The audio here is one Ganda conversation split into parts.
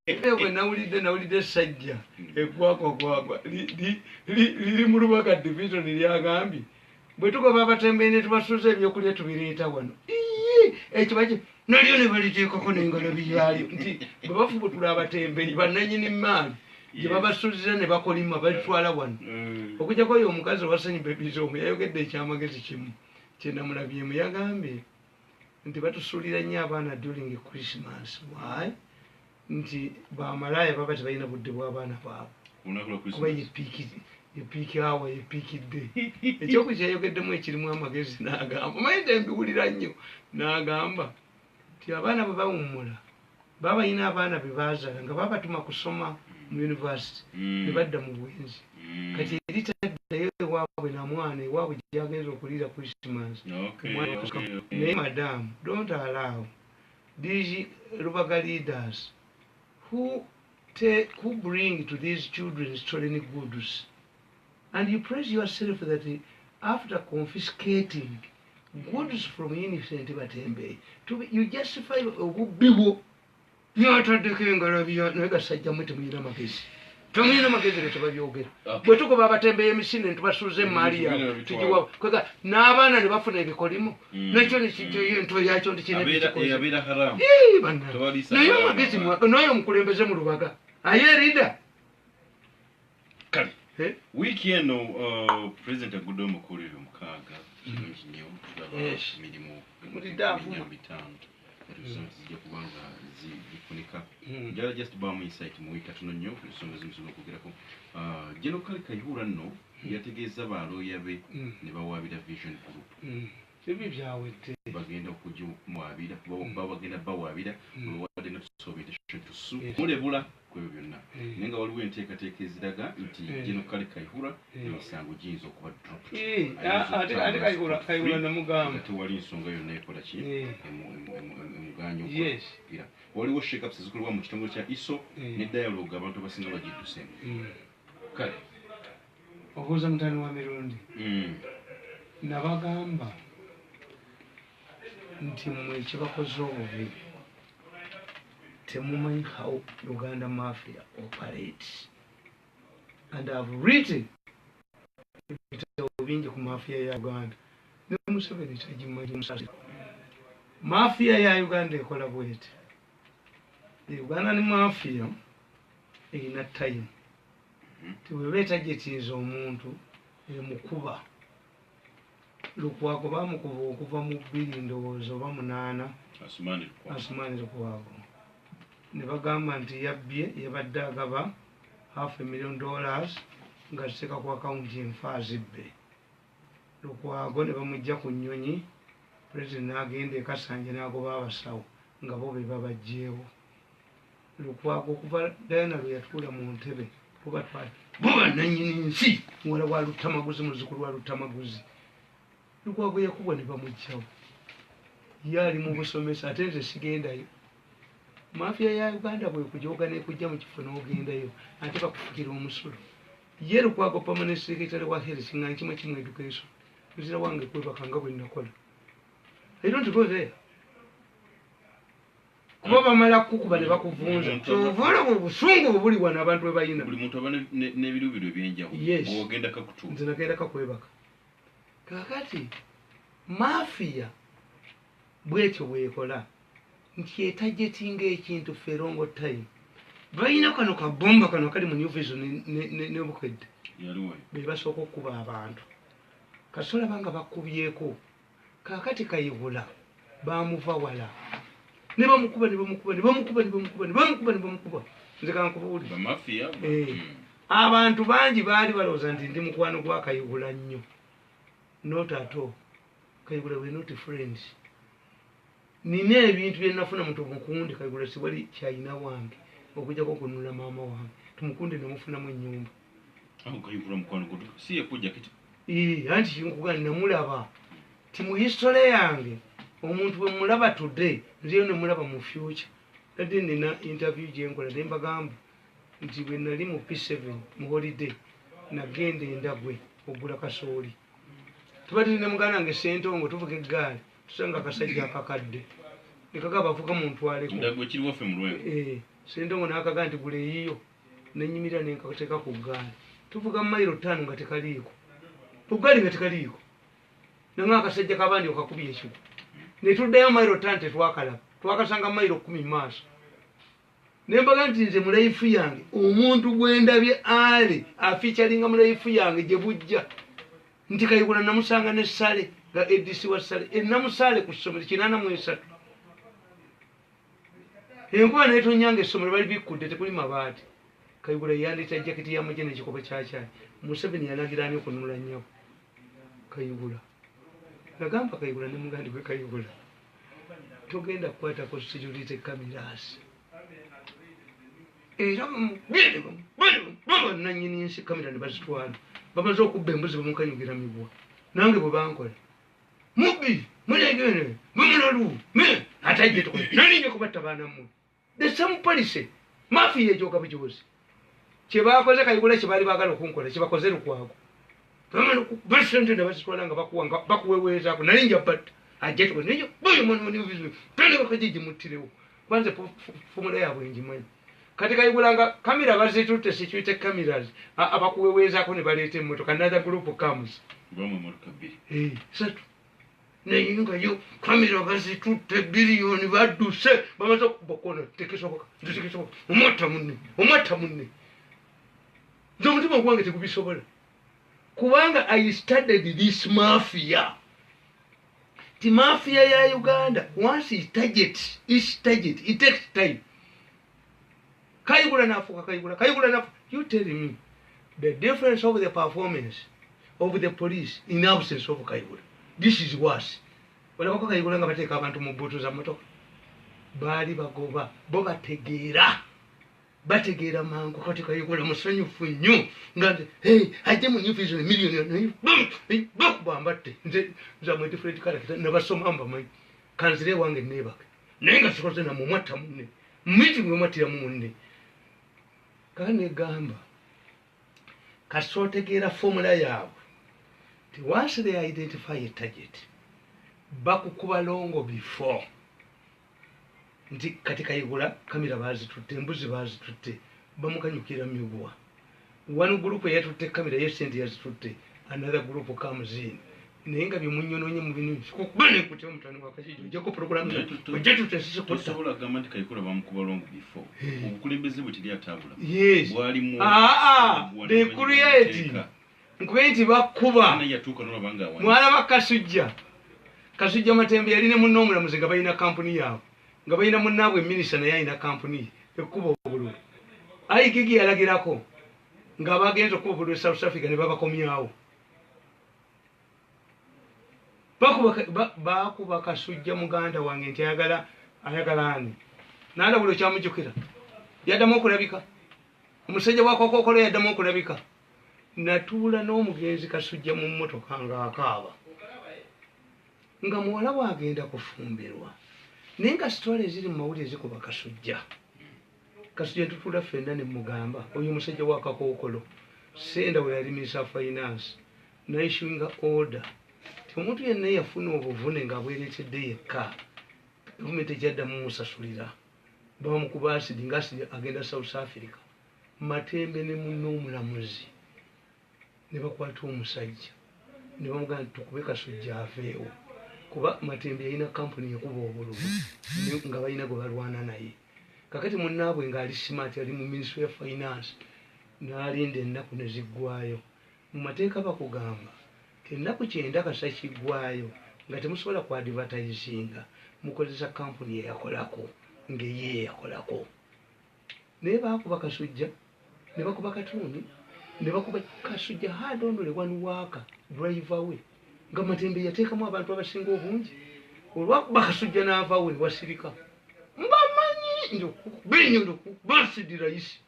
Ewe nawulidde sajja eggwagwa liri mu Lubaga division lyagambye bwe tugoba abatembeeyi ne tubasuuza ebyokulya tubireeta wano ekyo baki nalyo ne baliteekako n'engalo byalyo nti bwe bafubutula abatembeeyi bannannyini maali gye babasuuziza ne bakolima balitwala wano okujjako oyo omukazi owasanyi bebizi omu yayogedde ekyamagezi kimu kyenamulabyemu yagambye nti batusuulira nnyo abaana during Christmas why nti bamalaaya baba tebalina budde bw'abaana baabwe kuba yepiiki awa yepiikidde ekyoku kyayogeddemu ekirimu amagezi n'agamba mayite mbiwulira nnyo n'agamba nti abaana bwe bawummula baba balina abaana be baazala nga babatuma kusoma mu yunivasite ne badda mu bwenzi kati eritaddayo ewaabwe na mwana ewaabwe gyagenza okuliira Christmas naye madamu don't allow these Lubaga leaders who bring to these children stolen goods, and you praise yourself that after confiscating goods from innocent batembe, you justify obubibo byataddeko engalo nayegasajja mwe temuyina magezi temuyina magezi ge tebabyogera bwe tugoba abatembeeyi emisinde ne tubasuuza emaali yaabwe tugiwa kwega n'abaana ne bafuna ebikolimo nakyo nekijjayo ento yakyo nti naye amagezi naye omukulembeze mu Lubaga aye erida kale wiiki eno President Agudo Mukulira omukaaga kirungi nnyo tulaba emirimu bitano zijja kubanga zifunika njala just bamu insight mu wiiki katono nnyo ku nsonga zimusobola okwogerako General Kale Kayihura nno yategeeza balooya be ne bawaabira Vision Group ebyo byawedde bagenda okugimwabira bagenda bawaabira bawadde notice to sue mulebula kwebyo byonna naye nga waliwo enteekateeka eziraga nti General Kale Kayihura emisango giyinza okuba drop ate Kayihura namugamba tewali nsonga yonna ekola ki emugaanya okugira waliwo shake-ups ezikolebwa mu kitongole kya ISO ne dialogue abantu abasinga bagiddusemu kale obuuza mutani wa mirundi nabagamba nti mmwe ekibakoze obubi temumanyi how Uganda mafia operates, and I've written ibitabo bingi ku mafia ya Uganda ne Museveni tagimanyi musasi mafia ya Uganda ekola bwete Uganda ni mafia erina time tiwebeta jetinza omuntu emukuba Lukwago bamukuba okuva mu 2 ndowooza oba 8 Asumani Lukwago ne bagamba nti yabbye yabadde agaba $500,000 nga ziteeka ku akawunti enfaazi bbe Lukwago ne bamujja ku nnyonyi President n'agenda ekasanja n'agoba abasawo nga bo be babajjeewo Lukwago okuva Diana lwe yatuula mu ntebe bubatwala buba nannyini nsi muwala wa Lutamaguzi muzzukulu wa Lutamaguzi Lukwago yakubwa ne bamujjawo yali mu busomesa ate nze sigendayo mafia ya Uganda bwe kujoga ne kujja mu kifo n'ogendayo ate bakufukira omusulo ye Lukwago permanent secretary wa health nga kimwe kimwe education kuzira wange kwebakanga bwe nakola I don't go there kuba bamala kukuba ne bakuvunza tovula mu busungu buli wana abantu bwe bayina buli muntu abane n'ebirubiro ebyenjawulo ogenda kakutu nze nagenda kakwebaka kakati mafia bwetyo bwekola nti etajetinga ekintu ferongo time bayina kano kabomba kano kali mu New Vision ne Bukedde be basooka okuba abantu kasola banga bakubyeko kakati Kayihura bamuva wala ne bamukuba nze kankubuuli mafia abantu bangi baali balowooza nti ndi mukwano gwa Kayihura nnyo not at all Kayihura we not friends nina ebintu bye nafuna muntu mukundi Kayihura siwali kyayina wange okujja ko kunula maama wange tumukunde namufunamu ennyumba Kayihura mukwano gwo si yakujja kiti anti kinkugana namulaba ti mu history yange omuntu bwe mulaba today nziyo ne mulaba mu future tadde nina interview gye nkola ne mbagamba nti bwe nali mu P7 mu holiday nagenda Endagwe ogula kasooli tubadde ne muganda wange Ssentongo tuvuga eggaali tusanga akasajja akakadde nekagaba avuga mu ntwaleko Ndagwe kiri waffe mu Lwengo Sendongo n'akaga nti gule yiyo nenyimira nenkateeka ku ggaali tuvuga mayiro 5 nga tekaliiko ku ggaali nga tekaliiko nanga akasajja kabandi okakubye ekigo ne tuddayo mayiro 5 tetwakalaba twakasanga mayiro 10 maaso nembaga nti nze mulaifu yange omuntu gwendabye ale afeaturinga mulaifu yange gye bujja nti Kayihura namusanga ne Sale nga edisi wa Sale namusale ku ssomero 83 enkuba netonyanga essomero bali bikudde tekuli mabaati Kayihura yandita jaketi y'amagye n'ekikopo kyakyayi Museveni yalagira ani okununula nnyo Kayihura nagamba Kayihura ne mugandi gwe Kayihura togenda kukwata constitute cameras era nanyini nsi kamera ne bazitwala bamaze okubba embuzi bamukanyugira mibwa nange bwe bankola mubi mulegere mumulalu me ataje to nani kubatta bana mu the some police mafia ejoka bijozi kyebakoze Kayihura kyebali bagala okunkola kyebakoze lukwago bamala basente ne bazitwala nga bakuwanga bakuweweeza ko nali njabata ajeto niyo boyo mwana ni vizu tande bakajiji mutirewo kwanza fumula yabwe njimanyi kati Kayihura nga kamera bazitutte security cameras abakuweweeza ko ne balete moto kanada group comes bamwe mu kabiri satu neyinga yo kamera bazitutte billion baduse bamaze kubakona tekesoboka umata munne ndomutima gwange tekubisobola kubanga I studied this mafia. The mafia ya Uganda, once it's target, it takes time. Kayihura nafuka. You tell me the difference of the performance of the police in absence of Kayihura. This is worse. When I Kayihura nga bateka abantu mu bootu za motoka. Bali bagoba, bo bategeera mangu kati Kayihura musanyufu nnyo nga ajje mu new vision million bakubambatte nze mu different character nabasoma mbamanyi kanzire wange nebaka naye nga sikoze na mumwatta munne meeting mumwatira munne kane gamba kasotegeera formula yaabwe ti once they identify a target bakukuba longo before nti kati Kayihura kamera bazitutte embuzi bazitutte bamukanyukira mibwa one group yatutte kamera yesente yazitutte another group comes in nenga byemunyononye mu binu kubane kuti omutani wakajiju jako program ojatutte sisi kusobola gamba nti Kayihura bamukuba longo before obukulembeze bwe tili atabula bwali mu they create nkwenti bakuba ana yatuka no banga wani mwala bakasujja Matembe yali ne munno muzinga bayina company yawo nga bayina munnaabwe minister naye ayina kampuni ekuba obululu ayigigi yalagirako nga bagenza okuba obululu South Africa ne babakomyawo bakuba Kasujja muganda wange nti ayagala ani n'alabula kyamujjukira yaddamu okulabika omusajja wa Kokokolo yaddamu okulabika natuula n'omugenzi Kasujja mu mmotoka nga akaaba nga muwala wagenda kufumbirwa nenga story ziri mu mawulire zikuba Kasujja tutula ffenna ne mugamba oyo omusajja wa Kokokolo senda we yali Minister Finance na issuing order ti omuntu yenna yafuna obuvune nga bweretedde yekka gavumenti ejadda mu musasulira bamukuba asidi nga asidi agenda South Africa Matembe ne munno omulamuzi ne bakwata omusajja ne bamugamba tukube Kasujja aveewo kuba Matembe yalina kampuni ekuba obululu nga balina gwe balwana naye kakati munnaabwe ng'ali smart yali mu Ministry of Finance n'alinda ennaku ne ziggwayo mu mateeka bakugamba ennaku 9 kasa kiggwayo nga temusobola ku advertisinga mukozesa kampuni eyakolako ng'eye yakolako naye bakuba Kasujja ne bakuba Katuni ne bakuba Kasujja had only one worker driver we nga Matembe yateekamu abantu abasinga obungi olwakuba Kasujja n'avaawo ne wasirika mbamanyi ndokubenyo basidi rais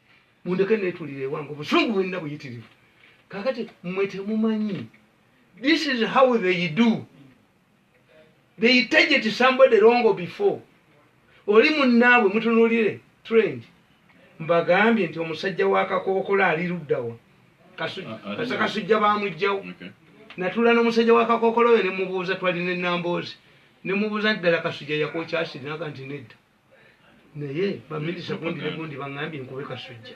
mundeke netulire ewange obusungu bwenna buyitirivu kakati mmwe temumanyi this is how they do they target somebody long before oli munnaabwe mutunulire trend mbagambye nti omusajja wa Kakokolo ali luddawa Kasujja bamujjawo natula n'omusajja wa Kakokolo oyo ne mubuuza twalina ennamboozi ne mubuuza ddala Kasujja yakokyasiri naga nti nedda naye baminisita gundi bangambye nkube Kasujja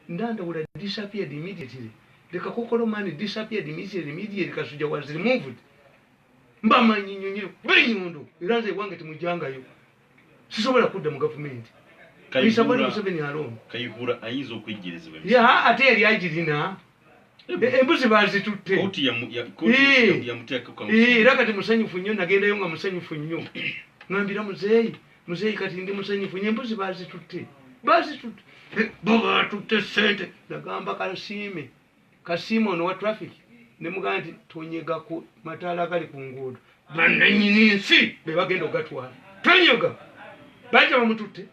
ndandawula disappeared immediately the Kakokolo man disappeared immediately Kasujja was removed mbamanyi nyonyi benyondo era nze wange temujangayo sisobola kudda mu government Kayihura Museveni alone Kayihura ayinza okwegerezebwa ya ate yali agirina embuzi bazitutte koti yamuteeka era kati musanyufu nnyo nagendayo nga musanyufu nnyo ngambira muzeeyi kati ndi musanyufu nnyo embuzi bazitutte bo batutte ssente nagamba Kasiime ono wa traffic ne mugamba nti tonyega ku mataala gali ku nguudo bannannyini nsi be bagenda ogatwala tonyega bajja bamututte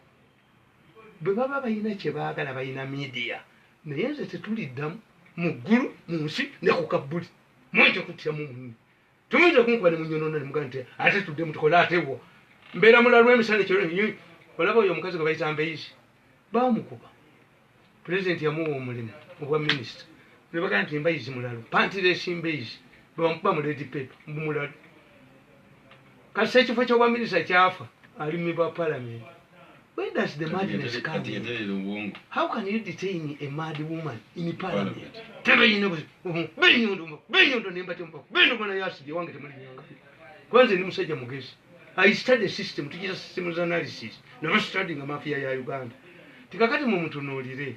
bwe baba balina kye baagala balina media naye nze tetuliddamu mu ggulu mu nsi ne ku kabbuli mwekyo kutyamu munne tumuyinza kunkuba ne munyonona ne mugamba nti ate tuddemu tukole atewo mbeera mulalu emisana ekyo olaba oyo omukazi gwe bayita Mbeizi baamukuba pulezidenti yamuwa omulimu obwa minisita ne bagamba nti Mbeizi mulalu Pantiresi Mbeizi bwe bamukuba mu Red Pepper mulalu kasi ekifo ky'obwa minisita kyafa ali mu bwa palamenti. Where does the madness come in? How can you detain a mad woman in parliament? Tell you know, I study the system to just systems analysis, never studying a mafia ya Uganda. Tikakati muntu nolire.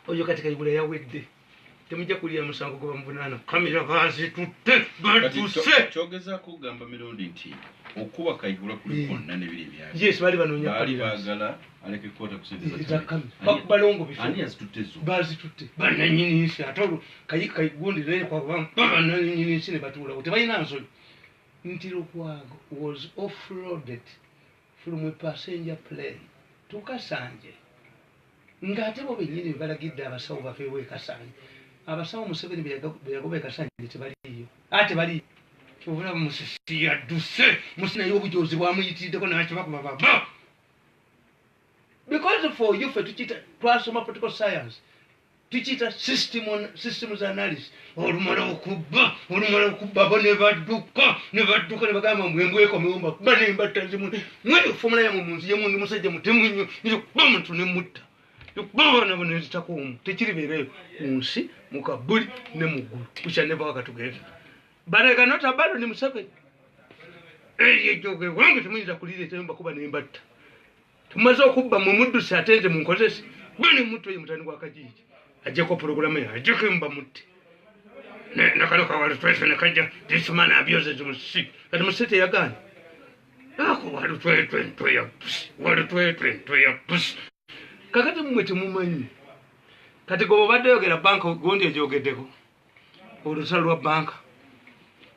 Oyo katika ibula ya wedde. Temujja kulia musango kwa mvunana. Kamera vazi tutte batuse. Chogeza kugamba mirundi nti. Okuba Kayihura kuli konna ne biri bya. Yes, bali banonya bali bagala aleke kwota kusenteza. Balongo bifu. Ani azitutezo. Bazi tutte. Bananyini nsi atolo kayika gundi ne kwa bam. Bananyini nsi ne batula. Tebayina nso. Ntiro kwago was offloaded from a passenger plane to Kasanje. Ngate bo benyini balagidde abasawo bafewe Kasanje. Abasawo Museveni beyagobe Kasanje tebaliyo. Ate bali Tubula musisi ya duse musina yobujozi bwamuyitiddeko n'akibakuba baba. Because for you for tuchita twasoma political science tuchita systems analysis olumala okubba bo ne badduka ne bagamba mwembweko mwomba bane mbatanzi mu mwe formula ya munzi ye mundu musajja mutemu nnyo nyo bamuntu ne mutta yokubona bone zitakumu tekiri bere unsi mukabuli ne mugulu kuchane bakatugeza. But I cannot abandon him seven. You want to mean that could eat him Bakuba name, but Tomaso Kuba Mumudu Satete Munkoses, burning Mutu in Tanwakaji, a Jacob program, a Jacob Bamut. Nakanoka was fresh and a kaja, this man abuses him sick, and must sit a gun. What a train to your puss, what a train to your puss. Kakatum with a woman. Katago Vado get a bank of Gondia Jogedeco, or the Salwa Bank.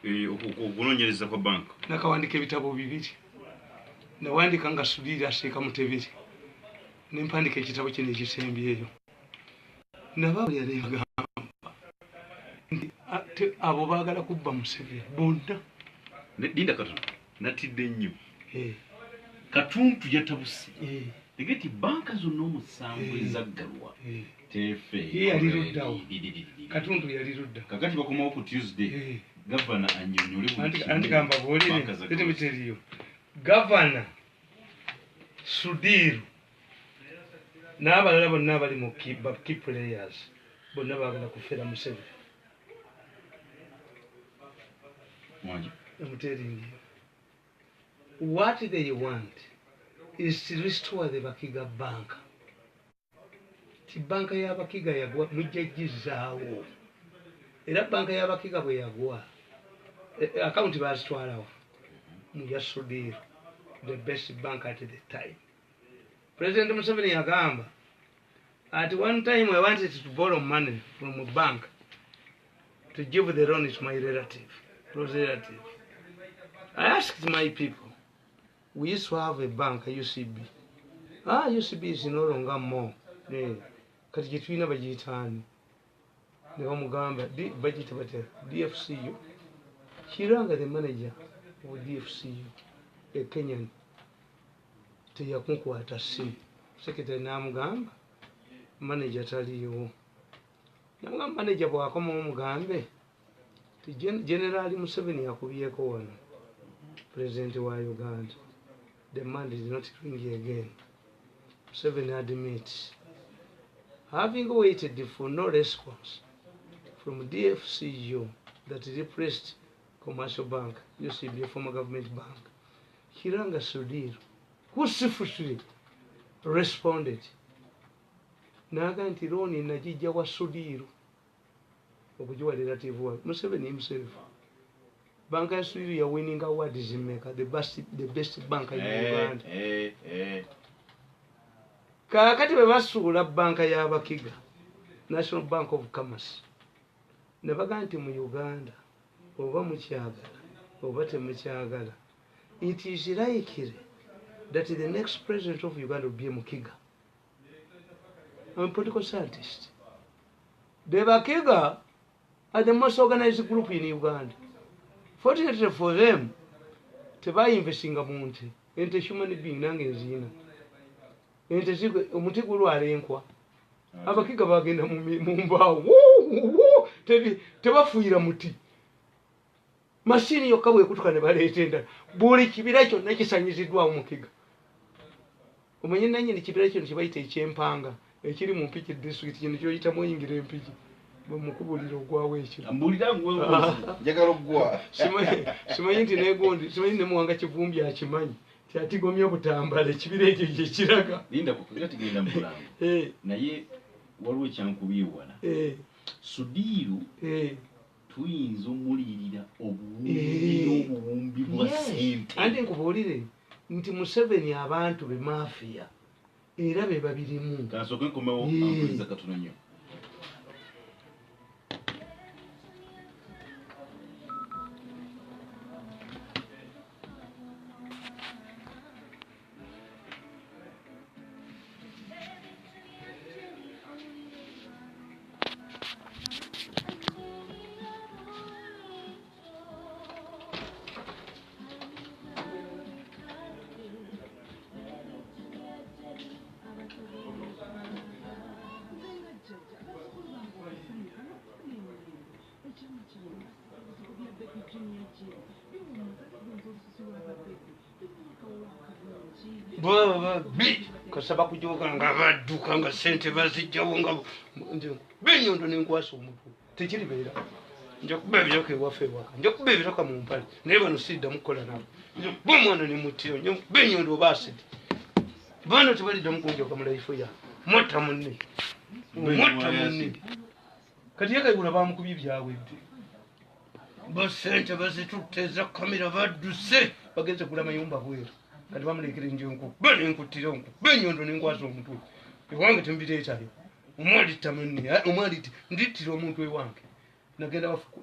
Okunonyereza kwa bank nakawandika ebitabo bibiri nawandika nga Sudiri aseka mutebiri nempandika ekitabo kino ekisembyeyo nababo yalengamba abo baagala kubba Museveni bonna linda Katuntu natidde nnyo Katuntu yatabuse egeti banka zonna omusanvu ezaggalwa tefe yaliruddawo Katuntu yalirudda kakati bakomawo ku Tuesday Governor anyonyole antikamba bolire tetemeteriyo Governor Sudiru n'abalala bonna abali mu key players bonna baagala kufera Museveni I'm telling you what they want is to restore the Bakiga Bank. Ti banka ya Bakiga yagwa mujjajizaawo era banka ya Bakiga bwe yagwa account bazitwalawo mu Yasudir, the best bank at the time. President Museveni yagamba at one time I wanted to borrow money from a bank to give the loan to my close relative. I asked my people, we used to have a bank, a UCB. UCB is no longer more. Kati gitwina bagitani. Ne bamugamba budget bate DFCU. Kiranga the manager of DFCU, a Kenyan. Teyakunkwata si. Secretary namugamba manager taliyo. Namugamba manager bwakoma omugambe. General Museveni yakubiyeko wano. President wa Uganda. The man is not ringing again. Museveni admits, having waited for no response from DFCU that replaced Commercial Bank, used to be a former government bank, Kiranga Sudir, who swiftly responded, Naga nti looni najijja wa Sudiru okujiwa relative wa Museveni himself. Banka ya Sudiru ya winning awards in Mecca, the best bank in Uganda. Kakati bwe basuula banka y'Abakiga, National Bank of Commerce, ne baga nti mu Uganda oba mukyagala oba temukyagala, it is likely that the next president of Uganda will be a Mukiga. I'm a political scientist. The Bakiga are the most organized group in Uganda. Fortunately for them, tebayi investinga muntu ente human being nange nzina ente zigwe omuti gulwala enkwa Abakiga bagenda mu mbaawo tebafuuyira muti mashini yokka bwekutuka ne baleeta endala buli kibira kyonna kisanyiziddwawo Mukiga. Omanyi nannyini kibira kino kibayita ekyempanga ekiri mu Mpigi district, kino kyoyitamu oyingira Empigi bwemukubulira ogwawo ekyo njagala okuggwa simanyi nti negundi simanyi ne Muwanga Kivumbi akimanyi ti atigomya obutambala ekibira ekyo kyekiraga linda kugenda mu Bulango naye waliwo ekyankubiiwala Sudiru tuyinza omulirira obuwumbi bwa ssente. Anti nkubuulire nti Museveni abantu be mafiya era be babirimu. Kasooke nkomewo ampuliriza katono nnyo. Kasaba kujoga nga badduka nga sente bazijjawo nga benyondo nenkwasa omutwe tekiribeera nja kuba ebiroka ewaffe ewaka nja kuba ebiroka mu mpale naye bano sidda mukola nabo nja kuba omwana ne mutiro nja benyondo oba asidi bano tebalidda mukunjoka mu laifu ya motta munne kati yakaigula bamukubye byawedde basente bazitutte eza kamera badduse bagenze kula mayumba bweru kati bamulekere njenku bane nkutira nku benyondo nengwaza omutwe ewange tembireetayo omwalita munne omwaliti nditira omuntu ewange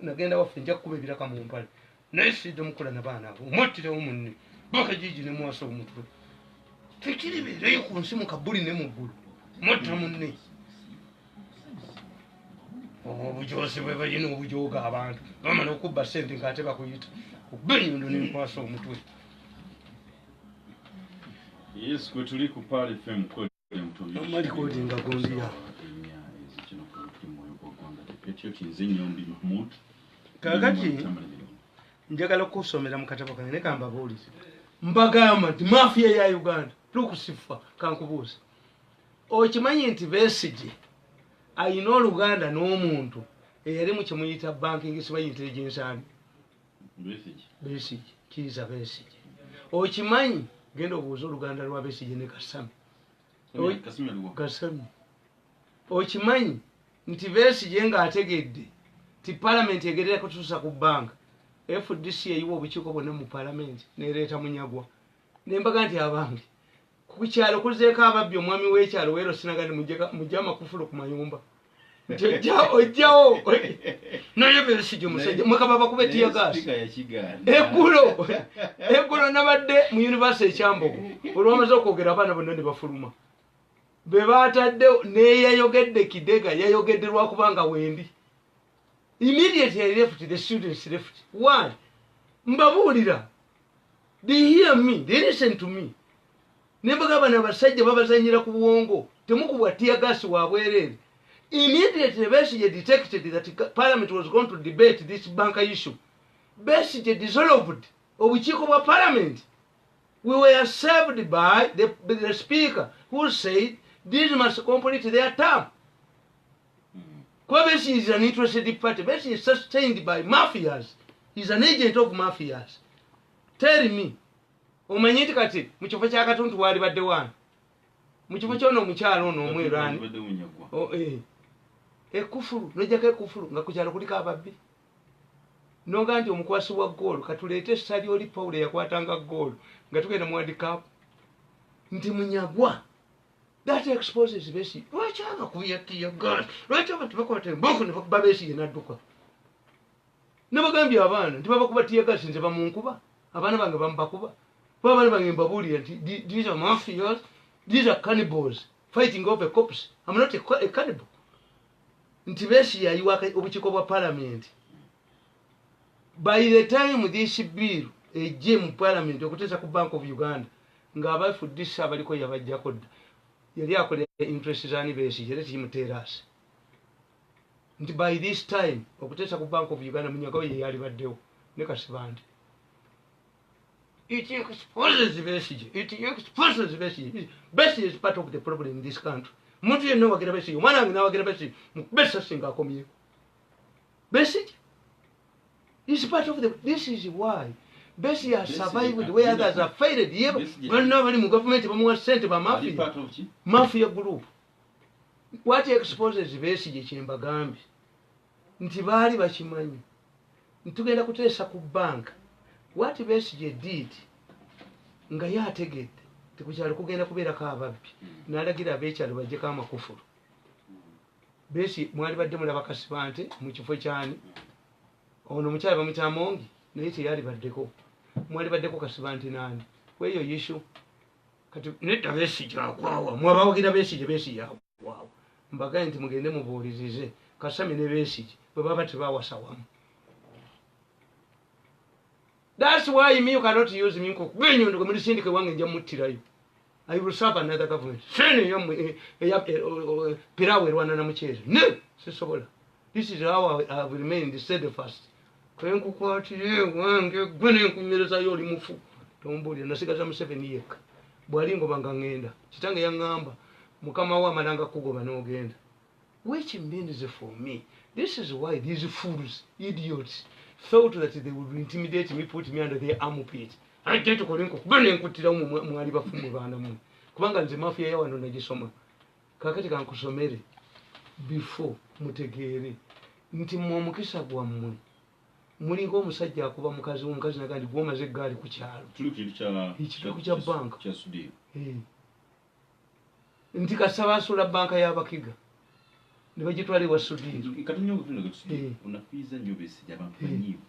nagenda waffe nja kukuba ebiraka mu mpale naye sidde mukola nabaana abo omwattirawo munne bakajiji ne mwasa omutwe tekiribeerayo ku nsi mu kabuli ne mu ggulu mwatta munne obujosi bwe balina obujooga abantu bamala okubba sente ngaate bakuyita benyondo nenkwasa omutwe. Yes, kwe tuli ku Pale FM kwe mtumishi. Amali kodi ngagondia. Petyo kinze nyombi Mahmud. Kakati njagala kusomera mukatabo kange ne kamba bulizi. Mbagamba nti mafia ya Uganda tukusifa kankubuuza. Okimanyi nti Besigye ayina Oluganda n'omuntu eyali mu kimuyita banking siba intelligence army. Besigye kiza Besigye. Okimanyi genda obuuza Oluganda lwa Besigye ne Kasami. Kasami. Okimanyi nti Besigye nga ategedde ti parliament egerera kutuusa ku banka FDC eyiwa obukiiko bwonna mu parliament nereeta Munyagwa nembaga nti abange ku kyalo kuzeeko ababbi omwami w'ekyalo weero sinagandi mujja amakufulu ku mayumba ojjawo naye Besigye musajja mwekaba bakuba tiyagaasi eggulo nabadde mu university ekyambogo olwamaze okwogera abaana bonna ne bafuluma be baataddewo neyayogedde Kidega yayogedde lwakubanga wendi immediately I left the students left. Why? Mbabuulira they hear me, they listen to me. Nembaga bana basajja babazanyira ku buwongo temukubwa tiyagaasi wabwereere. Immediately Besigye detected that parliament was going to debate this banker issue. Besigye dissolved obukiiko bwa parliament. We were served by the speaker who said this must complete their term. Kwabesi is an interested party. Besi is sustained by mafias. He's an agent of mafias. Tell me, omanyiti kati muchifo kya Katuntu wali badde wana. Muchifo kyono omukyalo ono omwirani. Ekufuru, nojjako ekufuru nga kukyalo kuliko ababbi. Noga nti omukwasi wa goal katuleete stadi oli Paul yakwatanga goal nga tugenda mu World Cup. Nti munyagwa. That exposes Besigye. Lwaki abakubyatiya gas? Lwaki abantu bakwata emboko ne bakuba Besigye n'adduka? Ne bagambye abaana nti babakubatiya gas nze bamunkuba. Abaana bange bamubakuba. Bo abaana bange mbabuulira nti these are mafias, these are cannibals fighting over cops. I'm not a cannibal. Nti Besigye ayiwa obukiiko bwa parliament. By the time this bill ejje mu parliament okuteesa ku Bank of Uganda ng'abafudisa abaliko yabajjako dda. Yali akola interest zani Besigye era kimuteerasi. Nti by this time okuteesa ku Bank of Uganda Munyagawa ye yali baddewo ne Kasibande. It exposes Besigye. It exposes Besigye. Besigye is part of the problem in this country. Muntu yenna wagira Besigye. Omwana wange nawagira Besigye. Mukubesa singa akomye. Besigye is part of the... This is why Besigye has survived where others have failed. When nobody in government was sent by mafia. Mafia group. What exposes Besigye Chimbagambi? Nti baali bakimanyi. Ntugenda kuteesa ku bank. What Besigye did nga yategedde tekukyali kugenda kubeerako ababbi. N'alagira abeekyalo bajjeko amakufulu. Besigye mwali badde mulaba Kasibante mu kifo kyani. Ono mukyala bamuyita Amongi naye teyali baddeko. Mwali baddeko Kasibante nani. Kweyo yishu. Kati nedda Besigye akwawa. Mwabawagira Besigye akwawa. Mbagaye nti mugende mubuulirize. Kasami ne Besigye bwe baba tebawasa wamu. That's why me you cannot use me when you go sindike wange nja muttirayo. I will serve another government. Sene yo pirawe rwana na muchezi. No, sisobola. This is how I have remained steadfast. Kwenku kwatire wange gwene nkunyereza yo limufu. Tombuli nasigaza mu 7 years. Bwalingo banga ngenda. Kitange yangamba mukama wa malanga kugoba n'ogenda. Which means for me, this is why these fools, idiots, thought that they would intimidate me, put me under their armpit. I get to Korinko, burning Kutira Mwaliba Fumuvana. Kubanga nze mafia ya wano nagisoma. Kakati kankusomere before mutegere. Nti mwomukisa gwa mmwe. Mulingo omusajja akuba mukazi omukazi nagandi gwomaze eggaali ku kyalo. Ekituuku kya banka. Nti kasaba asula banka y'Abakiga. Nibagitwala ewa Sudiri. Katunyo okutunga kutusudiri. Unafiza nnyo Besigye abantu banyiivu.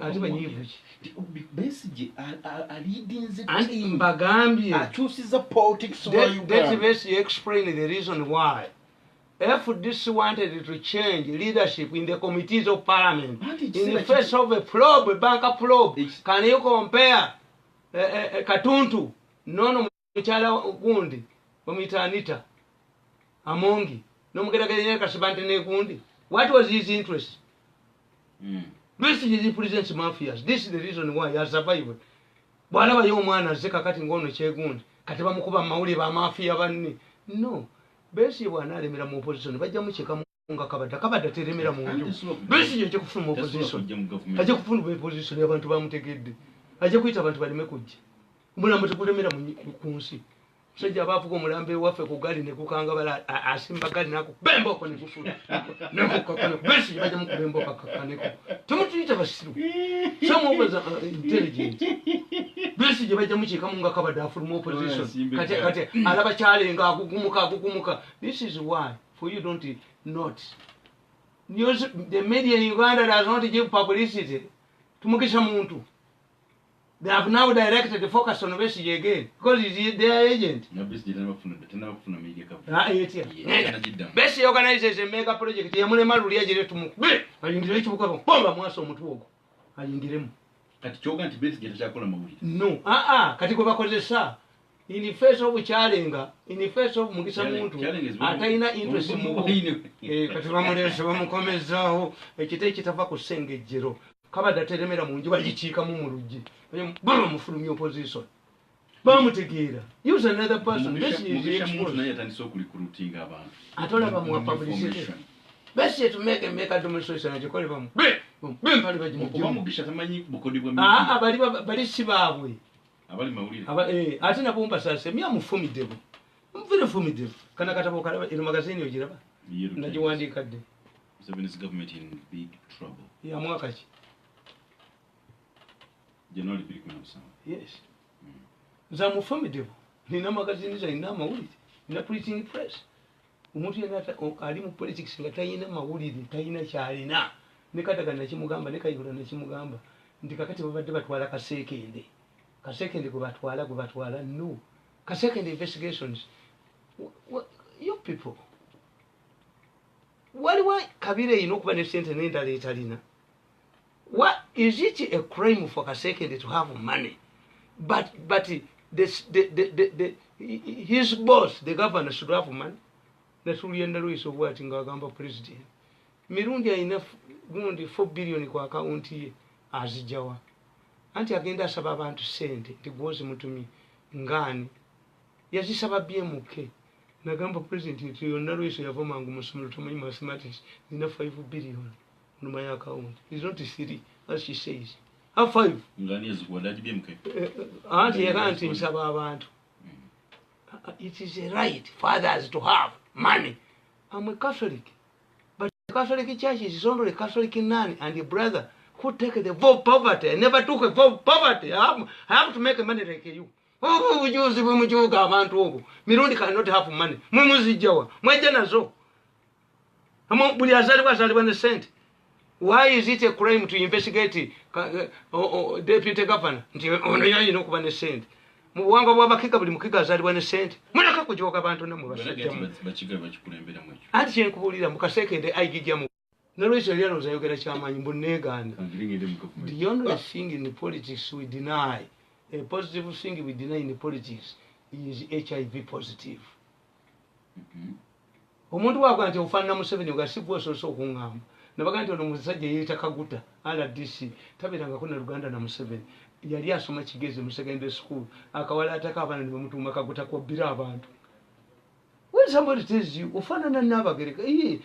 Ati banyiivu ki? Besigye alidinze anti mbagambye. Akyusiza politics wa Uganda. Let Besigye explain the reason why. If this wanted to change leadership in the committees of parliament, in the face of a probe, a banker probe, can you compare Katuntu, Nono Muchala Gundi, Omita Anita, Amongi, no Mugera Kasibante Gundi? What was his interest? Besigye represents mafias. This is the reason why he has survived. Bwalaba y'omwana azeka kati ngono kyegundi, kati bamukuba mawulire ba mafia banne. No. Besigye bw'anaalemera mu opposition bajja mukyeka nga kabadda teremera mu nju. Besigye ajja kufuna mu opposition. Ajja kufuna mu opposition y'abantu bamutegedde. Ajja kuyita abantu baleme kujja. Omulambo tegulemera ku nsi. Musajja abaavuga omulambo ewaffe ku gali ne gukanga bala asimba gali naku bemba okwo ne gufuna. Nekukakane Besigye bajja mukuba emboka kakaneko. Temutuyita basiru. Some of us are intelligent. Besigye bajja mukyeka mu nga kabadde afuluma opposition. Kati alaba kyalenga akugumuka. This is why for you don't not use the media in Uganda does not give publicity to Mukisha Muntu. They have now directed the focus on Besigye again because he's their agent. No, Besigye tena media coverage. Besigye organizes a mega project. Yamule maluli ajire tumukube. Ayingire kibuka bomba mwaso omuntu ogwo. Ayingiremu. Kati kyoga nti Besigye takyakola mawulire. No, kati gwe bakozesa in the face of Kyalenga, in the face of Mukisha Muntu, atayina interest mu kati bamulese bamukomezaawo ekite ekitava ku ssengejjero kabadde ateremera mu nju bagikiikamu mu luggi bamufulumya opposition. bamutegeera. Use another person. Mugisha muntu naye atandise okulikulutinga abantu. Atola bamuwa publicity. Bese to make a demonstration agikole bamu. Bempali Kuba Mugisha tamanyi bukodi bwa bali sibaabwe. Abali mawulire. Ate nabumba sasa mya mufumiddebu. Mvire fumiddebu. Kana katabo kalaba ino magazine ogiraba. Nagiwandika dde. Museveni's government in big trouble. Ya mwaka ki? January 2017. Yes. Za mufumiddebu. Nina magazine za ina mawulire. Nina printing press. Umuntu yenata ali mu politics nga tayina mawulire, tayina kyalina. Nekataga nakimugamba nekayigula nakimugamba. Ndikakati babadde batwala kasekende. Kasekende kubatwala no. Kasekende investigations. You people. Why Kabire inokuba ne sente nendala etalina? What is it a crime for Kasekende to have money? But his boss, the governor, should have money. Natuliyenda Luiso bwati nga agamba president. Mirundi alina gundi 4 billion kwa account ye azijawa. Anti agenda asaba abantu sente ntigwozi mutumi ngani. Yazisaba BMK. Nagamba president nti yonna Luiso yavoma ngu musomero tumanyi mathematics nina 5 billion on my account. It's not 3 as she says. How 5? Ngani yazikuwadaji BMK. Anti yakanti nsaba abantu. It is a right for others to have money. I'm a Catholic. But the Catholic Church is only a Catholic nun and a brother who take the vow of poverty. I never took a vow of poverty. I have to make money like you. Oh, use the Mirundi cannot have money. Mumuzijawa. Mwajanazo. Why is it a crime to investigate deputy governor? Muwanga bwabakika buli mukika azalibwa ne sente mulaka kujoka abantu namwe bachiga bachikulembera mwecho ati kyenkubulira mukasekende aigijjamu nolwekyo lyano zayogera kyamanyi mbunegana. The only thing in the politics we deny, a positive thing we deny in the politics is HIV positive. Omuntu wako nti ofanana Museveni ogasibwa ososo okungamba nabaga nti ono musajja yeeta Kaguta RDC tabiranga kuna Luganda na Museveni yali asoma kigeze mu secondary school akawala ataka abana ne bamutuma Kaguta ko bira abantu. When somebody tells you ofanana n'Abagereka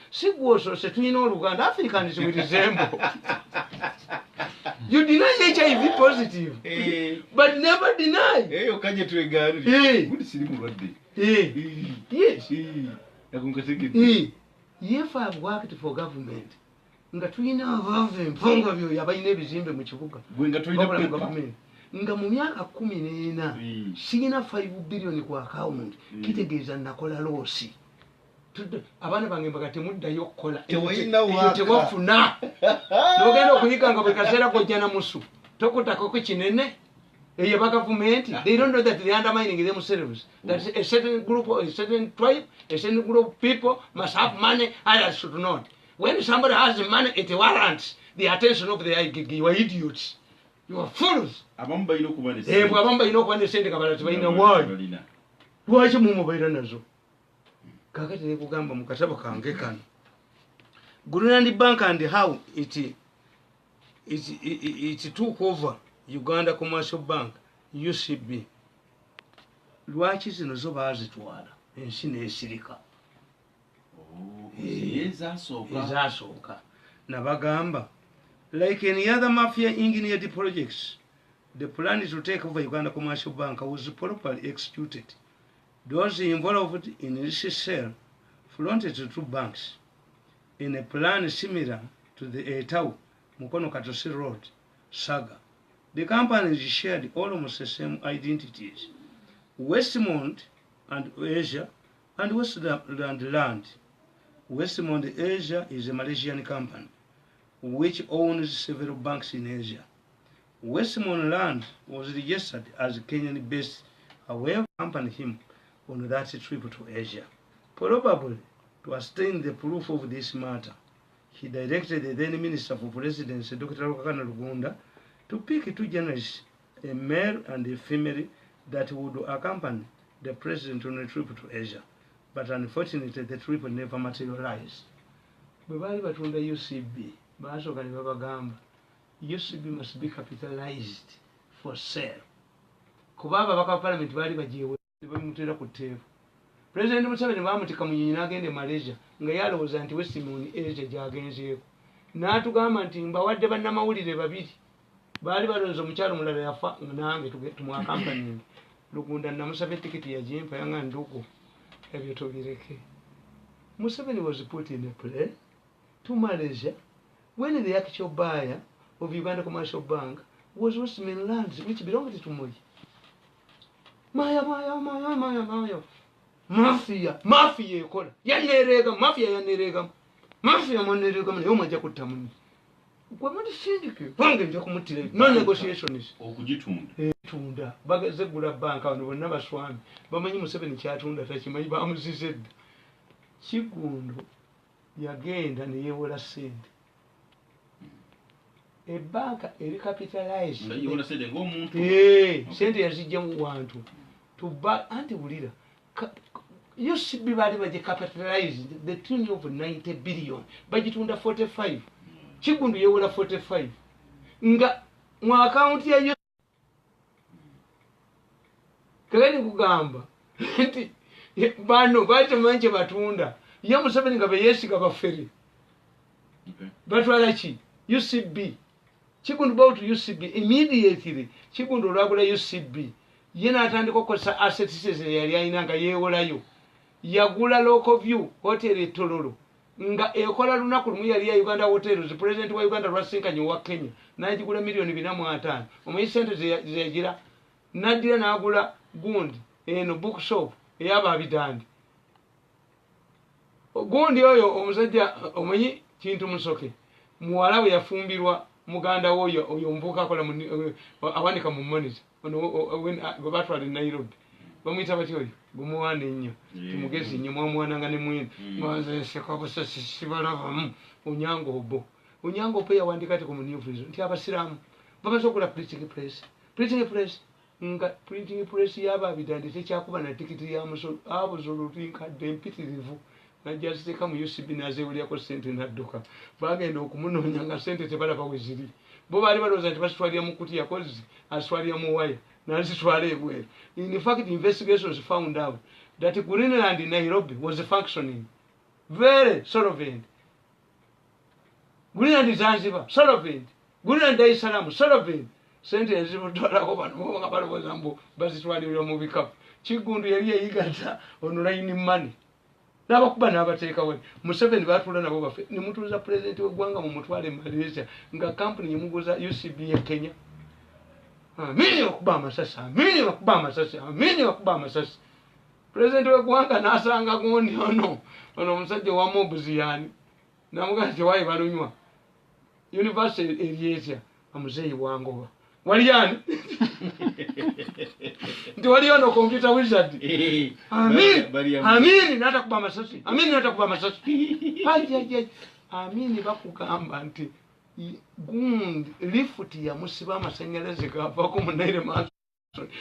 sigwa ososo tuyina Oluganda Africans we resemble. You deny HIV positive but never deny okaje tueganire kuti siri mulwadde yes if I've worked for government nga tuyina abave mponga byo yabayina ebizimbe mu kibuga gwenga tuyina government nga mu myaka 14 sina 5 billion ku account kitegeeza nakola losi abana bange mbagate muddayo kola tewafuna nogenda okuyiga nga bwe kaseera kojjana musu tokutako ku kinene eyo government they don't know that they are undermining themselves. That a certain group or a certain tribe, a certain group of people must have money, others should not. When somebody has the money, it warrants the attention of the IGG. You are idiots. You are fools. Abamba inokuba ne sente kabala tibalina why? Lwaki mumubaira nazo? Kakati ne kugamba mu katabo kange kano. Greenland Bank and how it took over Uganda Commercial Bank, UCB. Lwaki zino zo bazitwala ensi n'esirika. Ezasooka. Nabagamba, like any other mafia engineered projects, the plan to take over Uganda Commercial Bank was properly executed. Those involved in this sale fronted to 2 banks in a plan similar to the Etau Mukono Katosi Road saga. The companies shared almost the same identities: Westmont and Asia and Westland Land. Westmont Asia is a Malaysian company which owns several banks in Asia. Westmont Land was registered as Kenyan-based, however, accompanied him on that trip to Asia. Probably to ascertain the proof of this matter, he directed the then Minister for Presidency, Dr. Rukakana Rugunda, to pick 2 journalists, a male and a female, that would accompany the president on a trip to Asia. But unfortunately, the trip never materialized. Bwebali batunda UCB, basoka ne babagamba, UCB must be capitalized for sale. kuba ababaka ba parliament baali bajeewe bamutera ku tteefu. President Museveni bamutika mu nnyinyi n'agenda e Malaysia nga yalowooza nti Westmoon Asia gy'agenzeeko. N'atugamba nti mbawadde bannamawulire babiri baali balowooza omukyalo mulala yafa nange tumwakampanyingi. Lugunda namusabye tikiti yagimpa yanga ndugu ebyo tubireke. Museveni was put in a plane to Malaysia when the actual buyer of Uganda Commercial Bank was Westmoon Lands, which belonged to Moi. Maya. Mafia ekola. Yanerega, mafia yanerega. Mafia monerega mwe omajja kutamuni. Kwa mali syndicate bange nja kumutira. No negotiations. Okugitunda. Tunda. Bagaze gula bank abantu bonna baswami. Bamanyi Museveni kyatunda takimanyi bamuzizedde. Kigundo yagenda ne yewola sente. Banka eri capitalized. Yewola sente ng'omuntu. Sente yazijja mu wantu. Tuba anti bulira. You should be very capitalized the tune of 90 billion. Bagitunda 45. Chigundu yewola 45. Nga mu account ya yo. Kagani kugamba. Nti bano bate manje batunda. Ya Museveni nga beyesiga baferi. Batwala ki? UCB. Chigundu bought UCB immediately. Chigundu olwagula UCB. Yena atandika okukozesa assets yali alina nga yeewolayo. Yagula Local View hotel etololo nga ekola lunaku lumu yali ya Uganda Hotels. President wa Uganda lwasinkanye wa Kenya n'agigula milioni 4.5. Omuyi sente zeyagira n'addira n'agula gundi eno bookshop eyaba abidandi. Gundi oyo omusajja omuyi kintu musoke muwala we yafumbirwa muganda oyo omuvuka akola awandika mu monitor ono batwala Nairobi bamuyita batyo oyo gumuwane nnyo timugezi nnyo mwamwananga ne mwene mwanze sekabasa sibalavamu Onyango Obo. Onyango Obo yawandika ati ku New Prison nti abasiramu bamaze okula printing press nga printing press yaba abidande tekyakuba na tikiti ya musolo abuzulutinka dempitirivu najjaziteka mu UCB nazeewulyako sente nadduka bagenda okumunoonya nga sente tebalaba we ziri bo baali balowooza nti basitwalira mu kuti yakozi asitwalira mu waya nazitwala ebweru. In fact, investigations found out that Greenland in Nairobi was functioning very solvent. Greenland Zanzibar solvent. Greenland Dar es Salaam solvent. Sente ezibutwalako bano nga balowooza mbu bazitwalira mu bikapu. Kigundu yali yeyigaza online money. N'abakuba n'abateekawo. Museveni baatula nabo bafe. Ne mutuuza president w'eggwanga mu mutwale Malaysia nga company yemuguza UCB ya Kenya. Amini wakuba amasasi. President w'eggwanga n'asanga gundi ono omusajja wa Mobuzi yani. Namugamba nti wayi balunywa. University Eliyesia amuzeeyi wangoba. Wali yani? Nti wali ono computer wizard. Amini n'atakuba amasasi. Amini bakugamba nti gundi lifuti ya musiba amasanyalaze gavako munaire maso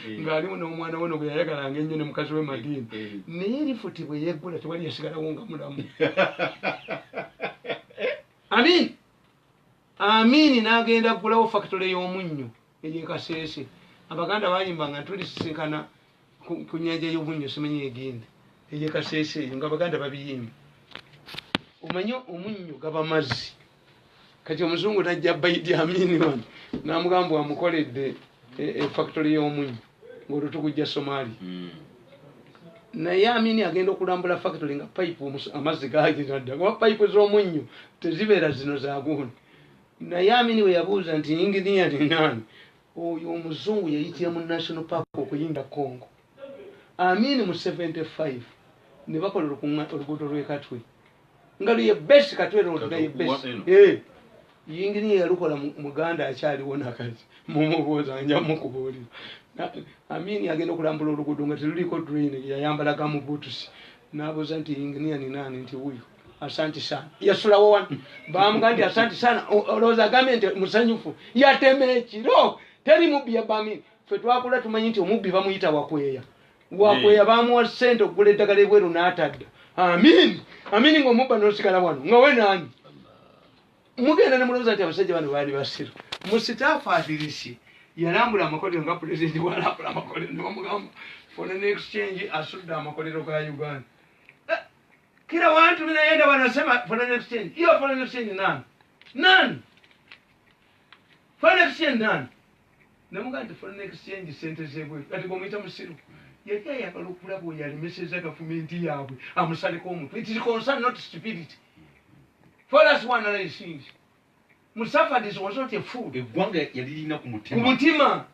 ng'alimu n'omwana we gwe yayagalanga ennyo ne mukazi we Madini naye lifuti bwe yeggula tewali yasigalawo nga mulamu. Amini n'agenda kugulawo factory y'omunnyo ey'Ekaseese. Abaganda bayimbanga tulisisinkana ku nnyanja y'omunnyo simanyi egenda ey'Ekaseese eyo ng'Abaganda babiyimba. Omanyi omunnyo gaba mazzi. Kati omuzungu najja Idi Amini wano n'amugamba amukoledde factory y'omunnyo ng'olutugujja Somali. Naye Amini agenda okulambula factory nga pipe amazzi gagiradda kuba pipe z'omunnyo tezibeera zino za gundi. Naye Amini we yabuuza nti yinginiya ni nani? Oyo omuzungu yayitira mu National Park okuyinda Congo. Amini mu 75 ne bakola oluguudo lw'Ekatwe nga luye best Katwe road naye best. Yinginiya yalukola Muganda akyaliwo nakati mumubuuza nja mukubuulira. Amini agenda okulambula oluguudo nga teruliko drain yayambalaga mu boots. N'abuuza nti yinginiya ni nani? Nti wuyo. Asante sana. Yasulawo wano. Bamugamba nti asante sana. Olowooza agambe nti musanyufu. Yatema ekiro. Teri mubbi ya Amini. Ffe twakula tumanyi nti omubbi bamuyita Wakweya. Wakweya bamuwa ssente okugula eddagala ebweru n'atadda. Amini ng'omubba n'osigala wano. Nga we nani? Mugenda ne mulowooza nti abasajja bano baali basiru. Musitaafu adirisi yalambula amakolero nga pulezidenti walambula amakolero nebamugamba foreign exchange asudde amakolero ga Uganda. Kila watu minaenda wanasema foreign exchange. Hiyo foreign exchange nani? Foreign exchange nani? Namuganda foreign exchange sente zebwe. Kati komita musiru. Yekya yakalukula bo yali message government yabwe. Amusaleko omuntu. It is concern not stupidity. For us one analyze things. Musafa this was not a fool. Egwanga yalilina ku mutima. Ku mutima.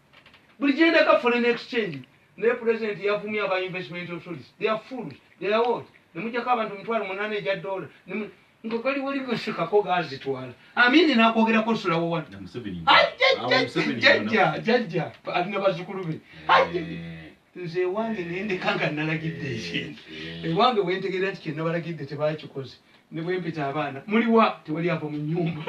Bulijenda ka foreign exchange. Ne president yavumya aba investment authorities. They are fools. They are what? Nemujako abantu $8,000 ngokali wali kushikako gazi twala amini nakogera ko sula wo wanda Museveni jajja alina bazukulu be nze wange nende kanga nalagidde ekintu ewange wentegera nti kyenna balagidde tebakikoze ne bwempita abaana muliwa tewali apo mu nyumba